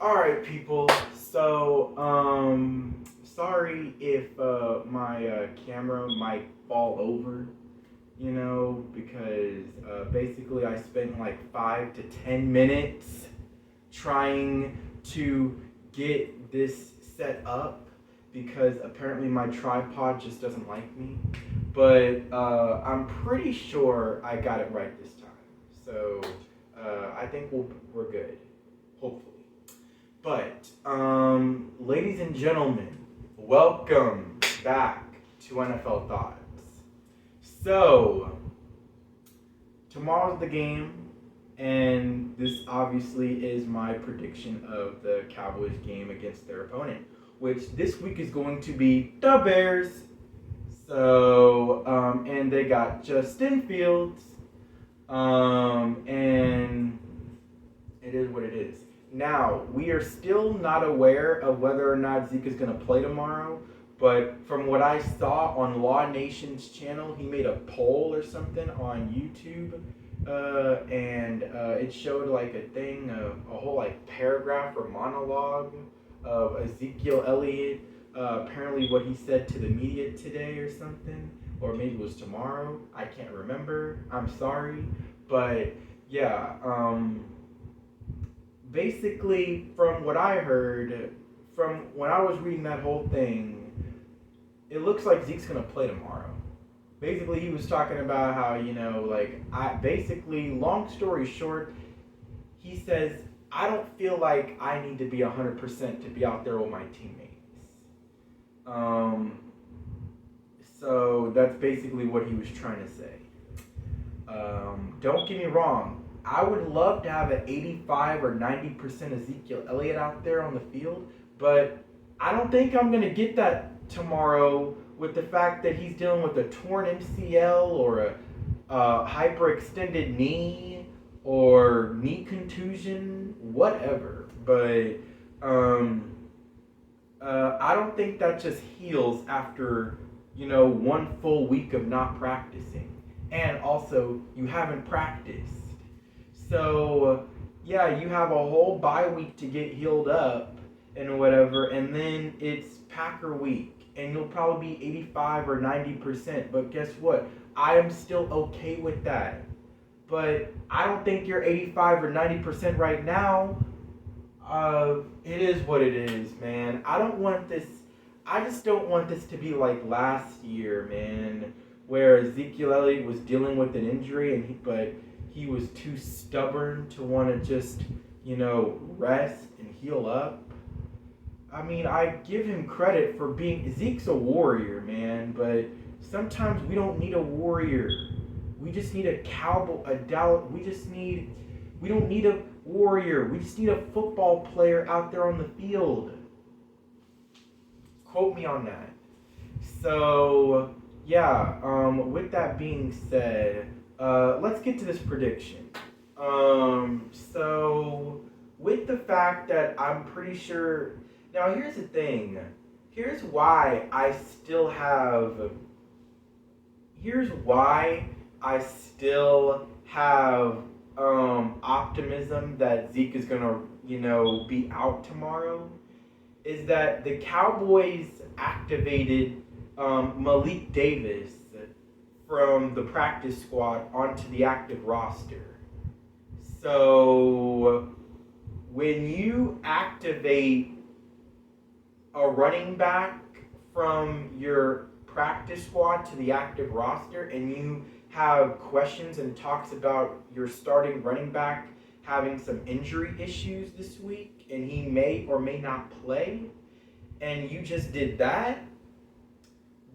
All right, people. So, sorry if my camera might fall over. Because basically I spent like 5 to 10 minutes trying to get this set up because apparently my tripod just doesn't like me. But I'm pretty sure I got it right this time. So I think we're good, hopefully. But, ladies and gentlemen, welcome back to NFL Thoughts. So, tomorrow's the game, and this obviously is my prediction of the Cowboys game against their opponent, which this week is going to be the Bears. So, and they got Justin Fields, and it is what it is. Now, we are still not aware of whether or not Zeke is going to play tomorrow, but from what I saw on Law Nation's channel, he made a poll or something on YouTube, and it showed like a thing, a whole like paragraph or monologue of Ezekiel Elliott, apparently what he said to the media today or something, or maybe it was tomorrow, I can't remember, I'm sorry, but yeah, basically, from what I heard, from when I was reading that whole thing, it looks like Zeke's gonna play tomorrow. Basically, he was talking about how long story short, he says I don't feel like I need to be 100% to be out there with my teammates. So that's basically what he was trying to say. Don't get me wrong. I would love to have an 85 or 90% Ezekiel Elliott out there on the field, but I don't think I'm going to get that tomorrow with the fact that he's dealing with a torn MCL or a hyperextended knee or knee contusion, whatever. But I don't think that just heals after, one full week of not practicing. And also, you haven't practiced. So, yeah, you have a whole bye week to get healed up and whatever, and then it's Packer week, and you'll probably be 85 or 90%. But guess what? I am still okay with that. But I don't think you're 85 or 90% right now. It is what it is, man. I just don't want this to be like last year, man, where Ezekiel Elliott was dealing with an injury, but he was too stubborn to want to just, rest and heal up. I mean, I give him credit for Zeke's a warrior, man, but sometimes we don't need a warrior. We just need a cowboy, we don't need a warrior. We just need a football player out there on the field. Quote me on that. So, yeah, with that being said, let's get to this prediction. So, with the fact that I'm pretty sure... Now, here's the thing. Here's why I still have optimism that Zeke is going to, be out tomorrow, is that the Cowboys activated Malik Davis from the practice squad onto the active roster. So when you activate a running back from your practice squad to the active roster and you have questions and talks about your starting running back having some injury issues this week and he may or may not play, and you just did that,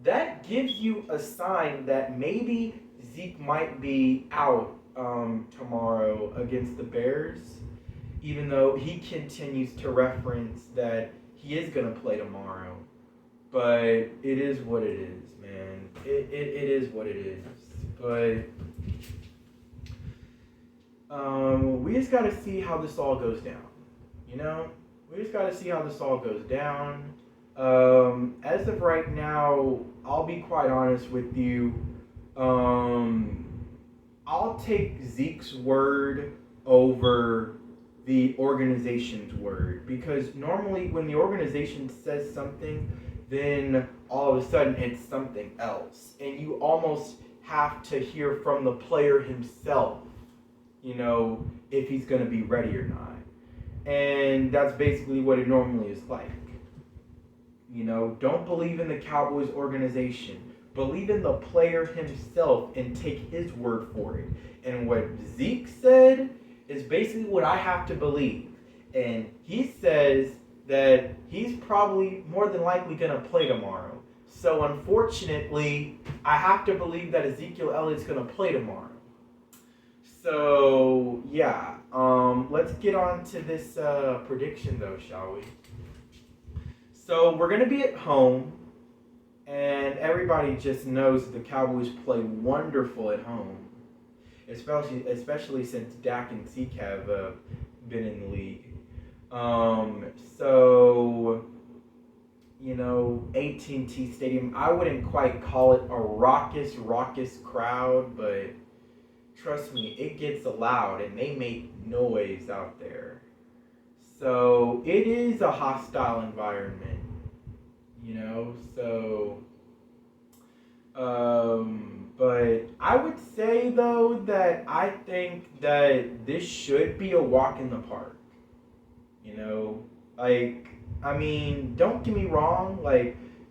that gives you a sign that maybe Zeke might be out tomorrow against the Bears, even though he continues to reference that he is going to play tomorrow. But it is what it is, man. It is what it is. But we just got to see how this all goes down. We just got to see how this all goes down. As of right now, I'll be quite honest with you. I'll take Zeke's word over the organization's word, because normally when the organization says something, then all of a sudden it's something else, and you almost have to hear from the player himself, if he's going to be ready or not. And that's basically what it normally is like. Don't believe in the Cowboys organization. Believe in the player himself and take his word for it. And what Zeke said is basically what I have to believe. And he says that he's probably more than likely going to play tomorrow. So unfortunately, I have to believe that Ezekiel Elliott's going to play tomorrow. So yeah, let's get on to this prediction though, shall we? So we're going to be at home, and everybody just knows the Cowboys play wonderful at home, especially since Dak and Zeke have been in the league. AT&T Stadium, I wouldn't quite call it a raucous crowd, but trust me, it gets loud and they make noise out there. So it is a hostile environment, but I would say though that I think that this should be a walk in the park. Don't get me wrong,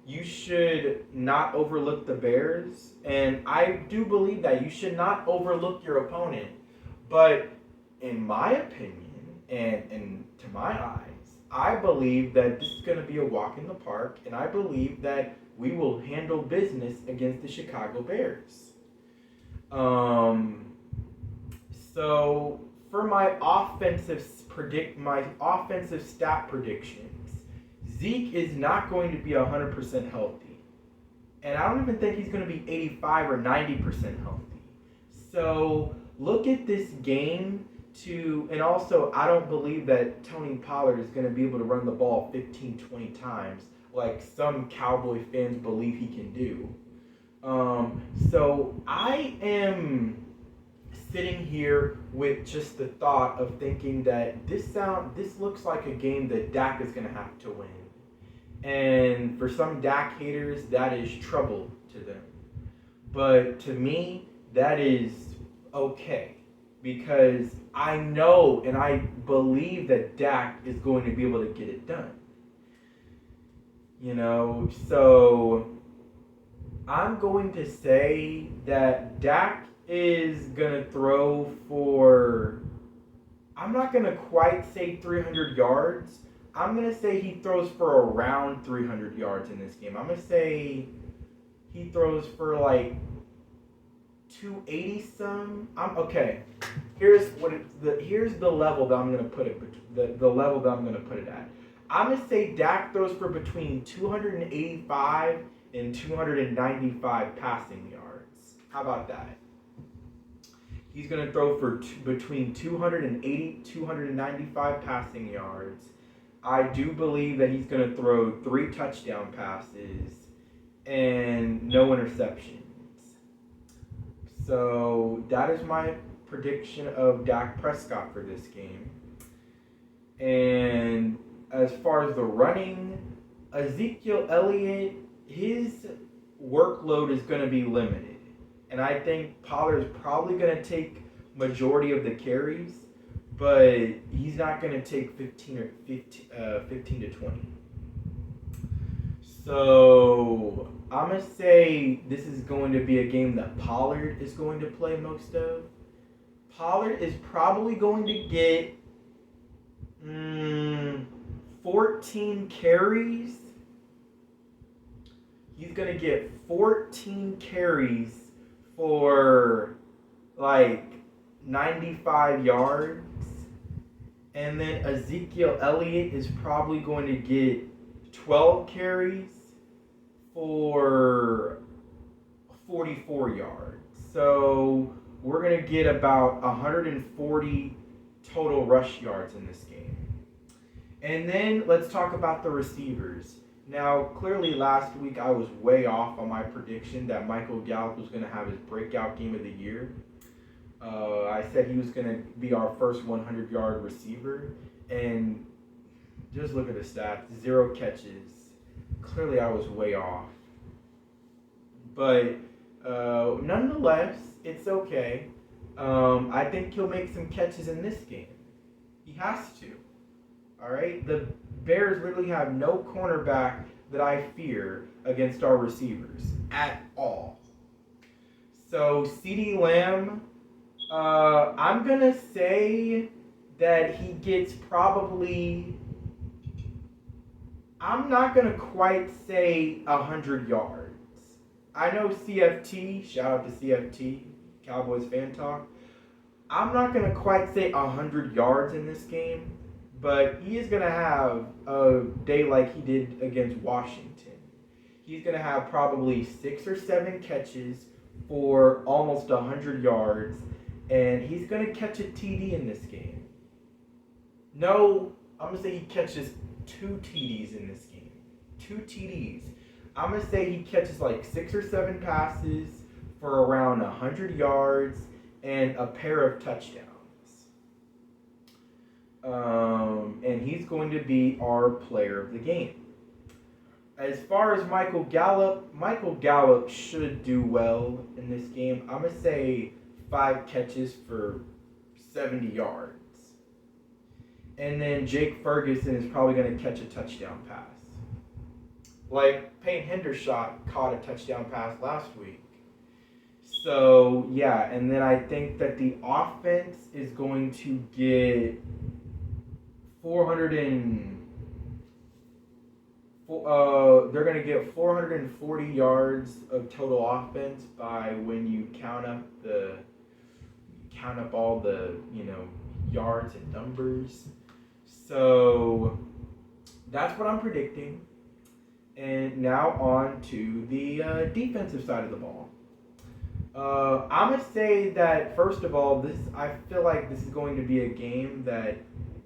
you should not overlook the Bears, and I do believe that you should not overlook your opponent. But in my opinion, and to my eyes, I believe that this is going to be a walk in the park, and I believe that we will handle business against the Chicago Bears. So for my offensive stat predictions, Zeke is not going to be 100% healthy. And I don't even think he's going to be 85 or 90% healthy. So look at this game and also I don't believe that Tony Pollard is going to be able to run the ball 15, 20 times like some Cowboy fans believe he can do. So I am sitting here with just the thought of thinking that this looks like a game that Dak is going to have to win. And for some Dak haters, that is trouble to them. But to me, that is okay. Because I know and I believe that Dak is going to be able to get it done. So I'm going to say that Dak is going to throw for, I'm not going to quite say 300 yards. I'm going to say he throws for around 300 yards in this game. I'm going to say he throws for 280 some. Okay. Here's the level that I'm going to put it the level that I'm going to put it at. I'm going to say Dak throws for between 285 and 295 passing yards. How about that? He's going to throw for between 280 295 passing yards. I do believe that he's going to throw 3 touchdown passes and no interceptions. So that is my prediction of Dak Prescott for this game. And as far as the running, Ezekiel Elliott, his workload is going to be limited. And I think Pollard is probably going to take majority of the carries, but he's not going to take 15 to 20. So I'm going to say this is going to be a game that Pollard is going to play most of. Pollard is probably going to get 14 carries. He's going to get 14 carries for 95 yards. And then Ezekiel Elliott is probably going to get 12 carries for 44 yards. So we're going to get about 140 total rush yards in this game. And then let's talk about the receivers. Now, clearly last week I was way off on my prediction that Michael Gallup was going to have his breakout game of the year. I said he was going to be our first 100-yard receiver, and just look at the stats: 0 catches. Clearly, I was way off. But nonetheless, it's okay. I think he'll make some catches in this game. He has to. All right? The Bears literally have no cornerback that I fear against our receivers at all. So, CeeDee Lamb, I'm going to say that he gets probably, I'm not going to quite say 100 yards. I know CFT, shout out to CFT, Cowboys fan talk. I'm not going to quite say 100 yards in this game, but he is going to have a day like he did against Washington. He's going to have probably 6 or 7 catches for almost 100 yards, and he's going to catch a TD in this game. No, I'm going to say he catches 2 TDs in this game. 2 TDs. I'm going to say he catches like 6 or 7 passes for around 100 yards and a pair of touchdowns. And he's going to be our player of the game. As far as Michael Gallup should do well in this game. I'm going to say 5 catches for 70 yards. And then Jake Ferguson is probably going to catch a touchdown pass. Like Peyton Hendershot caught a touchdown pass last week. So, yeah, and then I think that the offense is going to get 440 yards of total offense by when you count up all the, yards and numbers. So that's what I'm predicting. And now on to the defensive side of the ball. I'm going to say that, first of all, I feel like this is going to be a game that,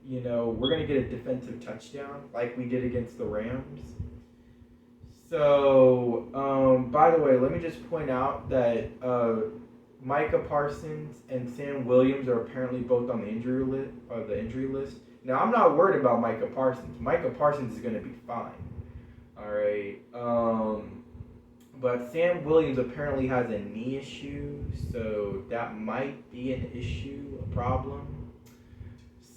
we're going to get a defensive touchdown like we did against the Rams. So, by the way, let me just point out that Micah Parsons and Sam Williams are apparently both on the injury list. Now, I'm not worried about Micah Parsons. Micah Parsons is going to be fine. All right. But Sam Williams apparently has a knee issue, so that might be an issue, a problem.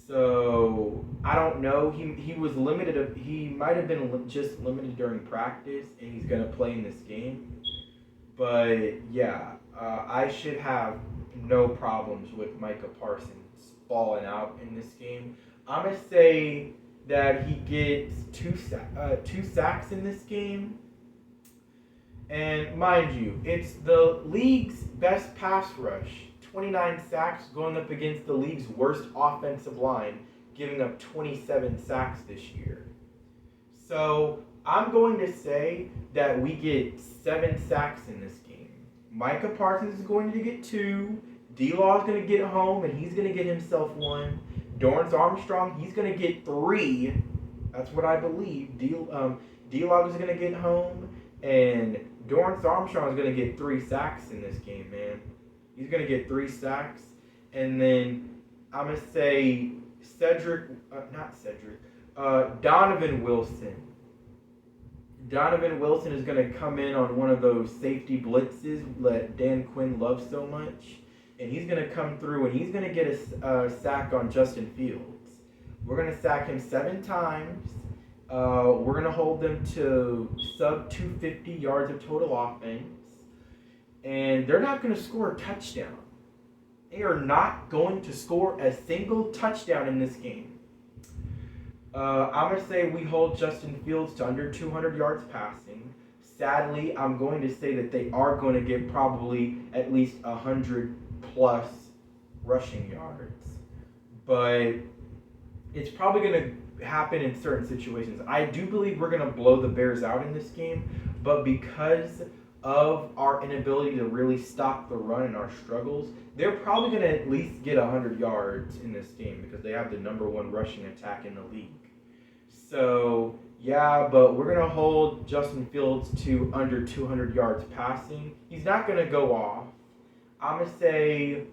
So I don't know. He was limited. He might have been just limited during practice, and he's going to play in this game. But yeah, I should have no problems with Micah Parsons balling out in this game. I'm gonna say that he gets two sacks in this game. And mind you, it's the league's best pass rush. 29 sacks going up against the league's worst offensive line, giving up 27 sacks this year. So I'm going to say that we get 7 sacks in this game. Micah Parsons is going to get 2. D-Law is going to get home, and he's going to get himself 1. Dorance Armstrong, he's going to get 3. That's what I believe. D-Law is going to get home, and Dorance Armstrong is going to get 3 sacks in this game, man. He's going to get 3 sacks. And then I'm going to say Donovan Wilson. Donovan Wilson is going to come in on one of those safety blitzes that Dan Quinn loves so much. And he's going to come through and he's going to get a sack on Justin Fields. We're going to sack him 7 times. We're going to hold them to sub 250 yards of total offense. And they're not going to score a touchdown. They are not going to score a single touchdown in this game. I'm going to say we hold Justin Fields to under 200 yards passing. Sadly, I'm going to say that they are going to get probably at least 100 plus rushing yards. But it's probably going to happen in certain situations. I do believe we're going to blow the Bears out in this game, but because of our inability to really stop the run and our struggles, they're probably going to at least get 100 yards in this game because they have the number 1 rushing attack in the league. So, yeah, but we're going to hold Justin Fields to under 200 yards passing. He's not going to go off. I'm going to say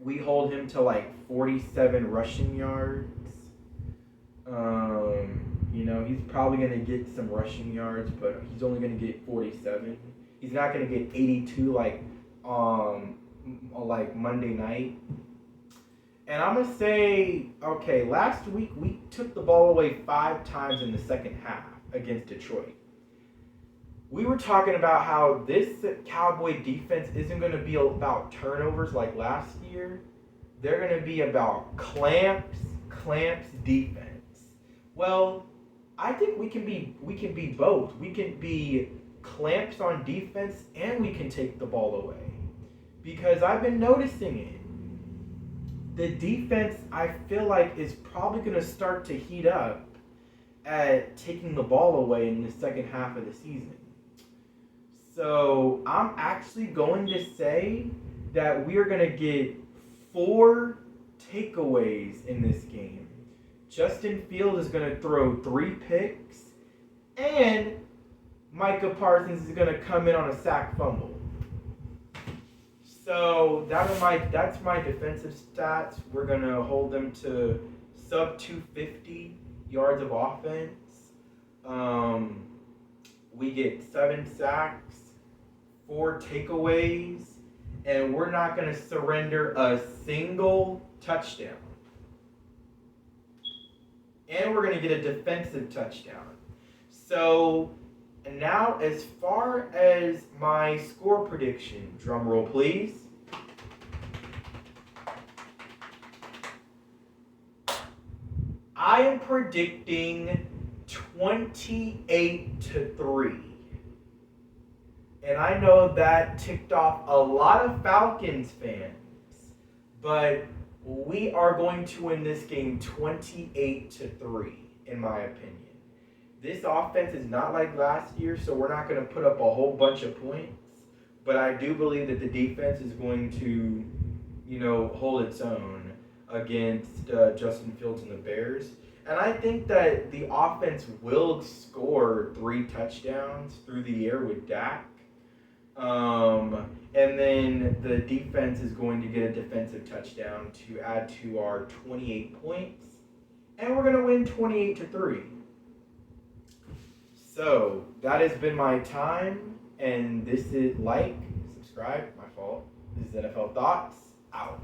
we hold him to like 47 rushing yards. He's probably going to get some rushing yards, but he's only going to get 47. He's not going to get 82 like Monday night. And I'm going to say, okay, last week we took the ball away 5 times in the second half against Detroit. We were talking about how this Cowboy defense isn't going to be about turnovers like last year. They're going to be about clamps defense. Well, I think we can be both. We can be clamps on defense and we can take the ball away. Because I've been noticing it. The defense, I feel like, is probably going to start to heat up at taking the ball away in the second half of the season. So I'm actually going to say that we are going to get 4 takeaways in this game. Justin Fields is going to throw 3 picks, and Micah Parsons is going to come in on a sack fumble. So that's my defensive stats. We're going to hold them to sub 250 yards of offense. We get 7 sacks, 4 takeaways, and we're not going to surrender a single touchdown. And we're going to get a defensive touchdown. So now, as far as my score prediction, drum roll please. I am predicting 28-3. And I know that ticked off a lot of Falcons fans, but we are going to win this game 28-3, in my opinion. This offense is not like last year, so we're not going to put up a whole bunch of points. But I do believe that the defense is going to, hold its own against Justin Fields and the Bears. And I think that the offense will score 3 touchdowns through the air with Dak. And then the defense is going to get a defensive touchdown to add to our 28 points. And we're going to win 28-3. So that has been my time. And this is subscribe, my fault. This is NFL Thoughts, out.